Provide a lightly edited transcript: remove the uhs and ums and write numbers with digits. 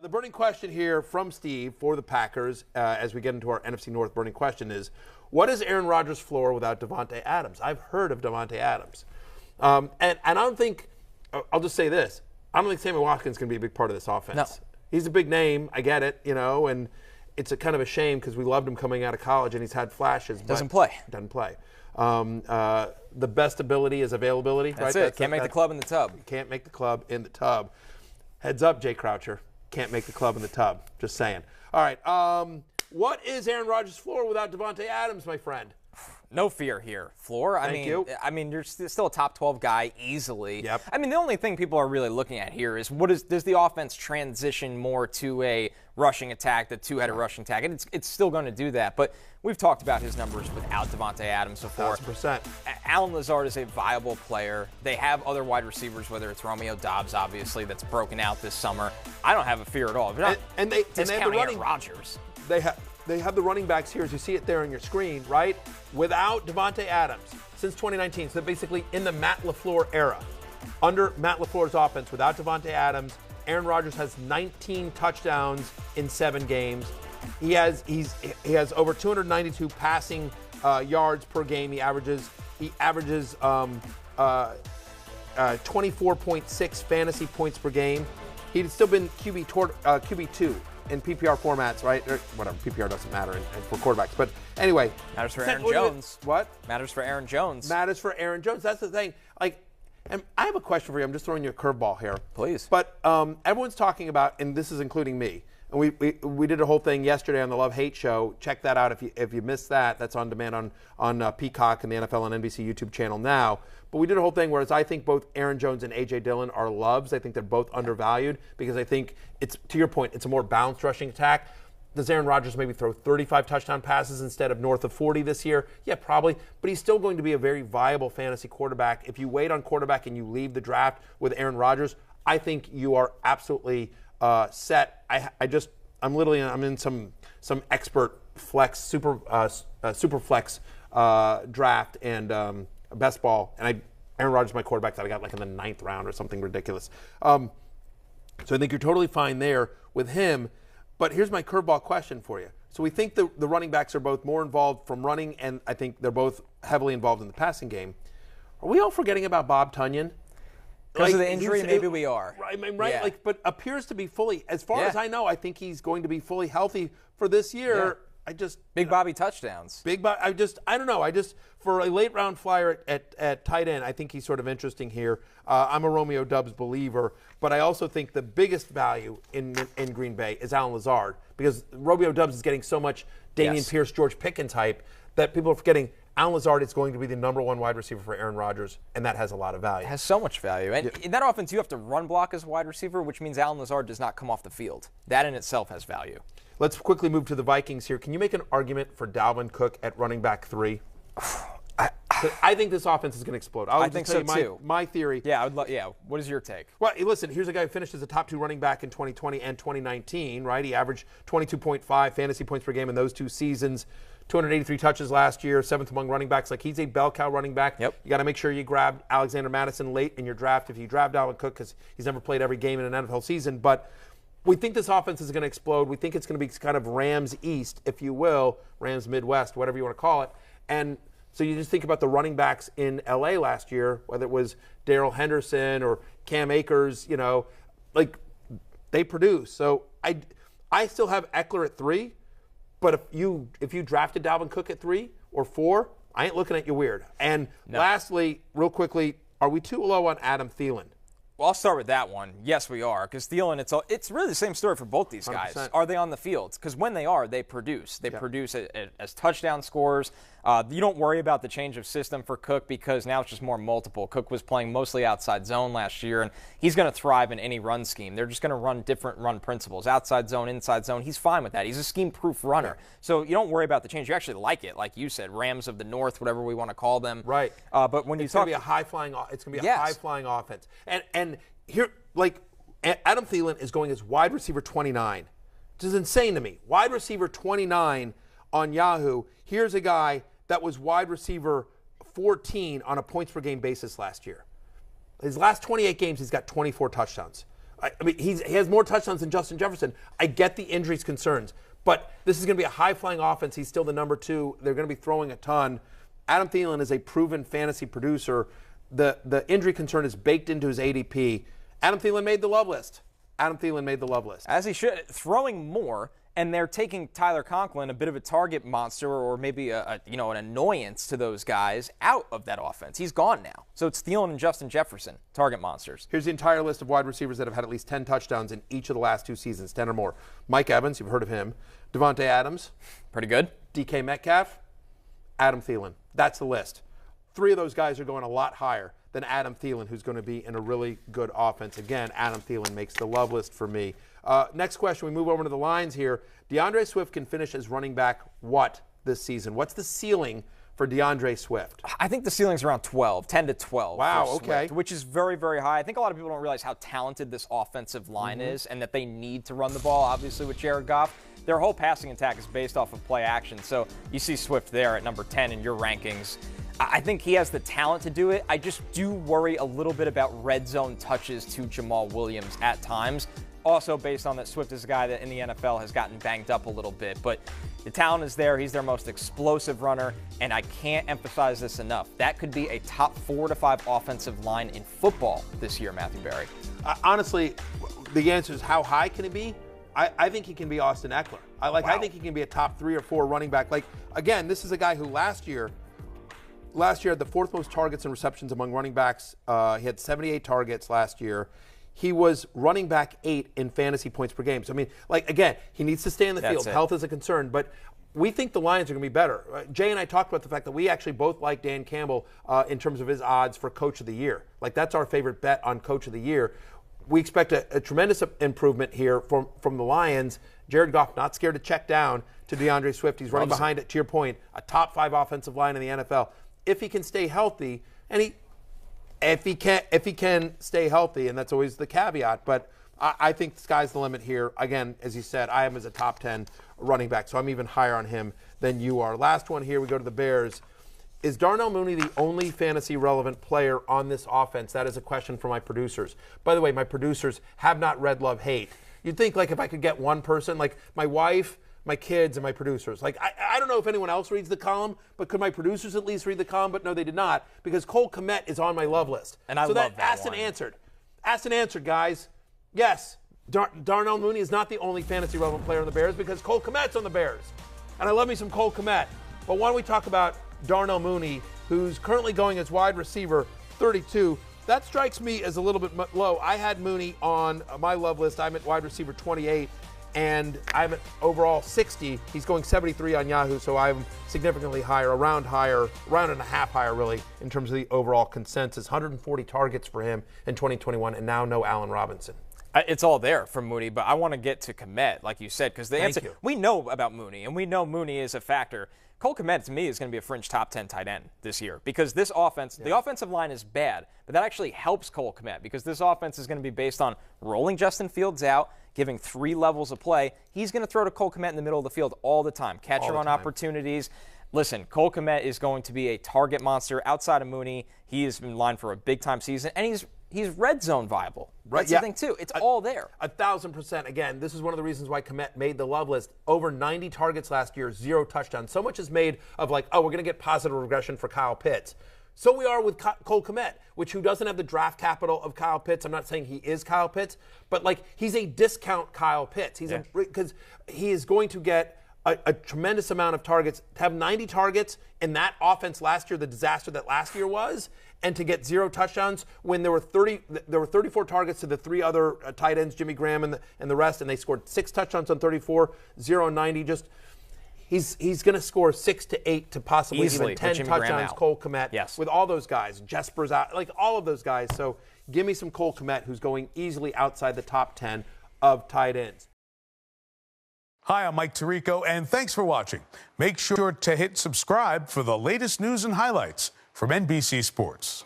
The burning question here from Steve for the Packers, as we get into our NFC North burning question, is what is Aaron Rodgers' floor without Davante Adams? I've heard of Davante Adams. And I don't think, I'll just say this, I don't think Sammy Watkins can be a big part of this offense. No. He's a big name, I get it, and it's a kind of a shame because we loved him coming out of college and he's had flashes. Doesn't play. The best ability is availability. That's right? it. Can't make the club in the tub. Can't make the club in the tub. Heads up, Jay Croucher. Can't make the club in the tub. Just saying. All right. What is Aaron Rodgers' floor without Davante Adams, my friend? No fear here. Floor. Thank you. I mean, you're still a top 12 guy easily. Yep. I mean, the only thing people are really looking at here is does the offense transition more to a rushing attack, the two-headed rushing attack? And it's still going to do that. But we've talked about his numbers without Davante Adams before. 1,000%. Alan Lazard is a viable player. They have other wide receivers, whether it's Romeo Doubs, obviously, that's broken out this summer. I don't have a fear at all. And they have the running Rodgers. They have the running backs here, as you see it there on your screen, right? Without Davante Adams since 2019, so basically in the Matt LaFleur era. Under Matt LaFleur's offense, without Davante Adams, Aaron Rodgers has 19 touchdowns in 7 games. He has over 292 passing yards per game. He averages 24.6 fantasy points per game. He'd still been QB2 in PPR formats, right? Or whatever, PPR doesn't matter for quarterbacks. But anyway. Matters for Aaron Jones. What? Matters for Aaron Jones. Matters for Aaron Jones. That's the thing. And I have a question for you. I'm just throwing you a curveball here. Please. But everyone's talking about, and this is including me, and we did a whole thing yesterday on the Love Hate Show. Check that out if you missed that. That's on demand on Peacock and the NFL and NBC YouTube channel now. But we did a whole thing whereas I think both Aaron Jones and A.J. Dillon are loves. I think they're both undervalued because I think it's, to your point, it's a more balanced rushing attack. Does Aaron Rodgers maybe throw 35 touchdown passes instead of north of 40 this year? Yeah, probably. But he's still going to be a very viable fantasy quarterback. If you wait on quarterback and you leave the draft with Aaron Rodgers, I think you are absolutely set. I'm in some expert flex, super flex draft and best ball. And Aaron Rodgers is my quarterback that I got like in the 9th round or something ridiculous. So I think you're totally fine there with him. But here's my curveball question for you. So we think the running backs are both more involved from running, and I think they're both heavily involved in the passing game. Are we all forgetting about Bob Tonyan? Because of the injury, maybe we are. Right, yeah. But appears to be fully, as far Yeah. as I know, I think he's going to be fully healthy for this year. Yeah. Big Bobby touchdowns. Big Bobby, I don't know. For a late round flyer at tight end, I think he's sort of interesting here. I'm a Romeo Doubs believer, but I also think the biggest value in Green Bay is Alan Lazard because Romeo Doubs is getting so much Dameon Pierce, George Pickens hype that people are forgetting Alan Lazard is going to be the number 1 wide receiver for Aaron Rodgers, and that has a lot of value. It has so much value. And in that offense, you have to run block as a wide receiver, which means Alan Lazard does not come off the field. That in itself has value. Let's quickly move to the Vikings here. Can you make an argument for Dalvin Cook at running back 3? I think this offense is going to explode. I think so too. My theory. Yeah, What is your take? Well, listen, here's a guy who finished as a top 2 running back in 2020 and 2019, right? He averaged 22.5 fantasy points per game in those 2 seasons. 283 touches last year, 7th among running backs. Like, he's a bell cow running back. Yep. You got to make sure you grab Alexander Mattison late in your draft if you draft Dalvin Cook because he's never played every game in an NFL season. But we think this offense is going to explode. We think it's going to be kind of Rams East, if you will, Rams Midwest, whatever you want to call it. And so you just think about the running backs in L.A. last year, whether it was Darrell Henderson or Cam Akers, they produce. So I still have Eckler at 3, but if you drafted Dalvin Cook at 3 or 4, I ain't looking at you weird. And lastly, real quickly, are we too low on Adam Thielen? Well, I'll start with that one. Yes, we are, because Thielen, it's really the same story for both these guys. 100%. Are they on the field? Because when they are, they produce. They produce as touchdown scorers. You don't worry about the change of system for Cook because now it's just more multiple. Cook was playing mostly outside zone last year, and he's going to thrive in any run scheme. They're just going to run different run principles. Outside zone, inside zone. He's fine with that. He's a scheme-proof runner. So you don't worry about the change. You actually like it, like you said, Rams of the North, whatever we want to call them. Right. But when it's going to be a high-flying offense. And here, Adam Thielen is going as wide receiver 29. This is insane to me. Wide receiver 29 on Yahoo. Here's a guy that was wide receiver 14 on a points per game basis last year. His last 28 games, he's got 24 touchdowns. I mean, he has more touchdowns than Justin Jefferson. I get the injuries concerns, but this is going to be a high-flying offense. He's still the number 2. They're going to be throwing a ton. Adam Thielen is a proven fantasy producer. The injury concern is baked into his ADP. Adam Thielen made the love list. As he should. Throwing more, and they're taking Tyler Conklin, a bit of a target monster or maybe an annoyance to those guys, out of that offense. He's gone now. So it's Thielen and Justin Jefferson, target monsters. Here's the entire list of wide receivers that have had at least 10 touchdowns in each of the last 2 seasons, 10 or more. Mike Evans, you've heard of him. Davante Adams. Pretty good. DK Metcalf. Adam Thielen. That's the list. 3 of those guys are going a lot higher than Adam Thielen, who's going to be in a really good offense. Again, Adam Thielen makes the love list for me. Next question, we move over to the lines here. DeAndre Swift can finish as running back what this season? What's the ceiling for DeAndre Swift? I think the ceiling's around 12, 10 to 12. Wow, for Swift, okay. which is very, very high. I think a lot of people don't realize how talented this offensive line is and that they need to run the ball, obviously, with Jared Goff. Their whole passing attack is based off of play action. So you see Swift there at number 10 in your rankings. I think he has the talent to do it. I just do worry a little bit about red zone touches to Jamal Williams at times. Also based on that Swift is a guy that in the NFL has gotten banged up a little bit. But the talent is there. He's their most explosive runner. And I can't emphasize this enough. That could be a top 4 to 5 offensive line in football this year, Matthew Berry. Honestly, the answer is how high can it be? I think he can be Austin Eckler. I think he can be a top 3 or 4 running back. Again, this is a guy who last year had the 4th most targets and receptions among running backs. He had 78 targets last year. He was running back 8 in fantasy points per game. So, I mean, again, he needs to stay in the field. Health is a concern, but we think the Lions are going to be better. Jay and I talked about the fact that we actually both like Dan Campbell in terms of his odds for Coach of the Year. That's our favorite bet on Coach of the Year. We expect a tremendous improvement here from the Lions. Jared Goff not scared to check down to DeAndre Swift. He's running behind it, to your point, a top 5 offensive line in the NFL. If he can stay healthy, and if he can stay healthy, and that's always the caveat, but I think the sky's the limit here. Again, as you said, I have him as a top 10 running back, so I'm even higher on him than you are. Last one here, we go to the Bears. Is Darnell Mooney the only fantasy-relevant player on this offense? That is a question for my producers. By the way, my producers have not read, love, hate. You'd think, if I could get one person, my wife, my kids, and my producers. I don't know if anyone else reads the column, but could my producers at least read the column? But no, they did not, because Cole Kmet is on my love list. And I love that asked one. and answered. Asked and answered, guys. Yes, Darnell Mooney is not the only fantasy-relevant player on the Bears, because Cole Kmet's on the Bears. And I love me some Cole Kmet. But why don't we talk about Darnell Mooney, who's currently going as wide receiver 32. That strikes me as a little bit low. I had Mooney on my love list. I'm at wide receiver 28, and I'm at overall 60. He's going 73 on Yahoo, so I'm significantly higher, a round and a half higher, really, in terms of the overall consensus. 140 targets for him in 2021, and now no Allen Robinson. It's all there for Mooney, but I want to get to Kmet, like you said, because the answer, we know about Mooney, and we know Mooney is a factor. Cole Kmet, to me, is going to be a fringe top 10 tight end this year, because this offense, the offensive line is bad, but that actually helps Cole Kmet, because this offense is going to be based on rolling Justin Fields out, giving 3 levels of play. He's going to throw to Cole Kmet in the middle of the field all the time, catch and run opportunities. Listen, Cole Kmet is going to be a target monster outside of Mooney. He is in line for a big-time season, and he's red zone viable. That's the thing, too. It's all there. 1,000%. Again, this is one of the reasons why Kmet made the love list. Over 90 targets last year, 0 touchdowns. So much is made of we're going to get positive regression for Kyle Pitts. So we are with Cole Kmet, who doesn't have the draft capital of Kyle Pitts. I'm not saying he is Kyle Pitts, but he's a discount Kyle Pitts. Because he is going to get a tremendous amount of targets. To have 90 targets in that offense last year, the disaster that last year was, and to get 0 touchdowns when there were 34 targets to the 3 other tight ends, Jimmy Graham and the rest, and they scored 6 touchdowns on 34, 0 on 90. He's going to score 6 to 8 to possibly easily, even 10 touchdowns. Cole Kmet, with all those guys, Jesper's out, all of those guys. So give me some Cole Kmet, who's going easily outside the top 10 of tight ends. Hi, I'm Mike Tirico, and thanks for watching. Make sure to hit subscribe for the latest news and highlights from NBC Sports.